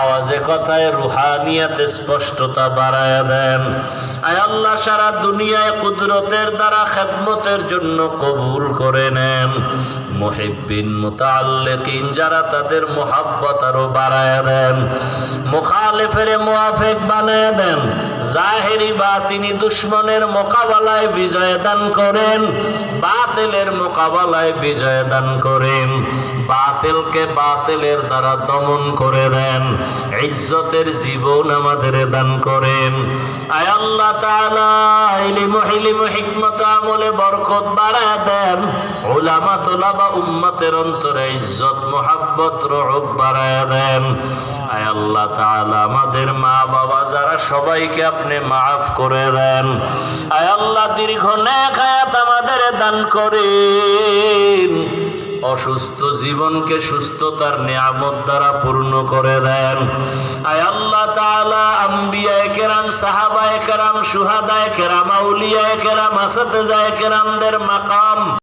আওয়াজে কথায় রুহানিয়াতে স্পষ্টতা বাড়ায় দেন। আয় আল্লাহ, সারা দুনিয়ায় কুদরতের দ্বারা খেদমতের জন্য কবুল করে নেন। মুহিব্বিন মুতাআল্লিকিন যারা, তাদের মোহাব্বত আরো বাড়ায় দেন। মুখালিফের মুওয়াফিক বানায় দেন। জাহেরি বাতিনি দুশ্মনের মোকাবেলায় বিজয় দান করেন। বাতিলের মোকাবেলায় বিজয় দান করেন। বাতিলকে বাতিলের দ্বারা দমন করে দেন। ইজ্জতের জীবন আমাদের দান করেন। আয় আল্লাহ তাআলা, ইলম হিকমত আমলে বরকত বাড়ায় দেন। উলামা তুলাবা উম্মতের অন্তরে ইজ্জত মুহাব্বত রহব বাড়ায় দেন। আয় আল্লাহ তাআলা, আমাদের মা বাবা যারা, সবাইকে আপনি মাফ করে দেন। আয় আল্লাহ, দীর্ঘ নেক হায়াত আমাদের দান করেন। অসুস্থ জীবনকে সুস্থতার নিয়ামত দ্বারা পূর্ণ করে দেন। আয় আল্লাহ তাআলা, আম্বিয়ায়ে কেরাম, সাহাবায়ে কেরাম, শুহাদায়ে কেরাম, আউলিয়ায়ে কেরাম, আসাতিজায়ে কেরামদের মাকাম